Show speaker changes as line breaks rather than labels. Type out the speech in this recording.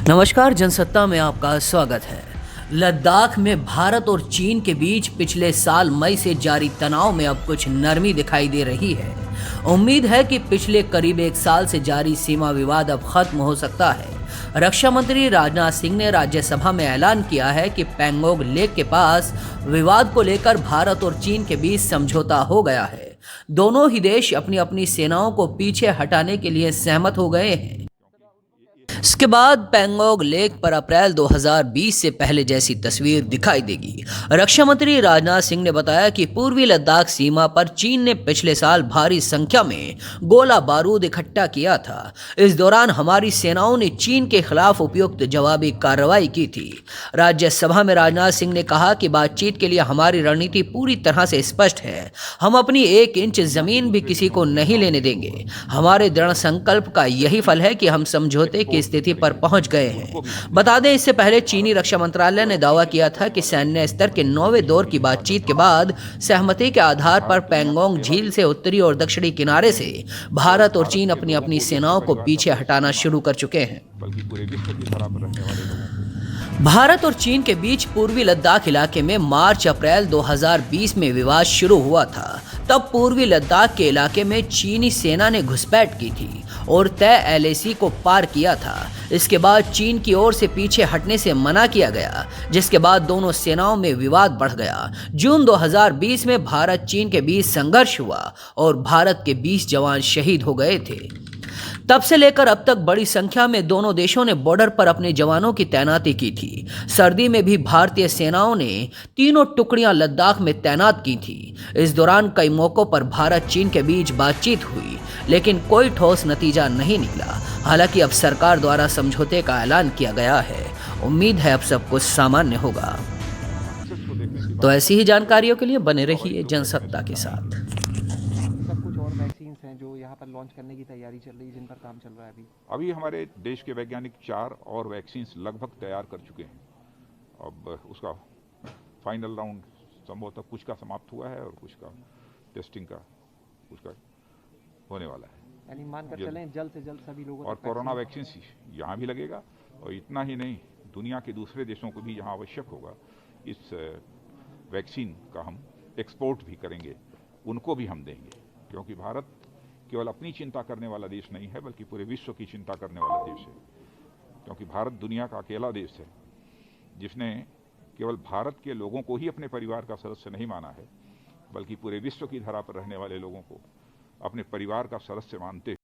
नमस्कार, जनसत्ता में आपका स्वागत है। लद्दाख में भारत और चीन के बीच पिछले साल मई से जारी तनाव में अब कुछ नरमी दिखाई दे रही है। उम्मीद है कि पिछले करीब एक साल से जारी सीमा विवाद अब खत्म हो सकता है। रक्षा मंत्री राजनाथ सिंह ने राज्यसभा में ऐलान किया है कि पैंगोंग लेक के पास विवाद को लेकर भारत और चीन के बीच समझौता हो गया है। दोनों ही देश अपनी अपनी सेनाओं को पीछे हटाने के लिए सहमत हो गए हैं। इसके बाद पैंगोंग लेक पर अप्रैल 2020 से पहले जैसी तस्वीर दिखाई देगी। रक्षा मंत्री राजनाथ सिंह ने बताया कि पूर्वी लद्दाख सीमा पर चीन ने पिछले साल भारी संख्या में गोला बारूद इकट्ठा किया था। इस दौरान हमारी सेनाओं ने चीन के खिलाफ उपयुक्त जवाबी कार्रवाई की थी। राज्यसभा में राजनाथ सिंह ने कहा कि बातचीत के लिए हमारी रणनीति पूरी तरह से स्पष्ट है। हम अपनी 1 इंच जमीन भी किसी को नहीं लेने देंगे। हमारे दृढ़ संकल्प का यही फल है कि हम समझौते की स्थिति पर पहुंच गए हैं। बता दें, इससे पहले चीनी रक्षा मंत्रालय ने दावा किया था कि सैन्य स्तर के 9वें दौर की बातचीत के बाद सहमति के आधार पर पैंगोंग झील से उत्तरी और दक्षिणी किनारे से भारत और चीन अपनी अपनी सेनाओं को पीछे हटाना शुरू कर चुके हैं। भारत और चीन के बीच पूर्वी लद्दाख इलाके में मार्च अप्रैल 2020 में विवाद शुरू हुआ था। तब पूर्वी लद्दाख के इलाके में चीनी सेना ने घुसपैठ की थी और तय LAC को पार किया था। इसके बाद चीन की ओर से पीछे हटने से मना किया गया, जिसके बाद दोनों सेनाओं में विवाद बढ़ गया। जून 2020 में भारत चीन के बीच संघर्ष हुआ और भारत के 20 जवान शहीद हो गए थे। तब से लेकर अब तक बड़ी संख्या में दोनों देशों ने बॉर्डर पर अपने जवानों की तैनाती की थी। सर्दी में भी भारतीय सेनाओं ने तीनों टुकड़ियां लद्दाख में तैनात की थी। इस दौरान कई मौकों पर भारत चीन के बीच बातचीत हुई, लेकिन कोई ठोस नतीजा नहीं निकला। हालांकि अब सरकार द्वारा समझौते का ऐलान किया गया है। उम्मीद है अब सब कुछ सामान्य होगा। तो ऐसी ही जानकारियों के लिए बने रहिए जनसत्ता के साथ।
कुछ और वैक्सीन्स हैं जो यहाँ पर लॉन्च करने की तैयारी चल रही है, जिन पर काम चल रहा है अभी
हमारे देश के वैज्ञानिक 4 और वैक्सीन्स लगभग तैयार कर चुके हैं। अब उसका फाइनल राउंड संभवतः कुछ का समाप्त हुआ है और कुछ का टेस्टिंग का कुछ का होने वाला है।
यानी मानकर चलें जल्द से जल्द सभी लोगों
और कोरोना वैक्सीन यहाँ भी लगेगा, और इतना ही नहीं, दुनिया के दूसरे देशों को भी यहाँ आवश्यक होगा इस वैक्सीन का हम एक्सपोर्ट भी करेंगे, उनको भी हम देंगे। क्योंकि भारत केवल अपनी चिंता करने वाला देश नहीं है, बल्कि पूरे विश्व की चिंता करने वाला देश है। क्योंकि भारत दुनिया का अकेला देश है जिसने केवल भारत के लोगों को ही अपने परिवार का सदस्य नहीं माना है, बल्कि पूरे विश्व की धरा पर रहने वाले लोगों को अपने परिवार का सदस्य मानते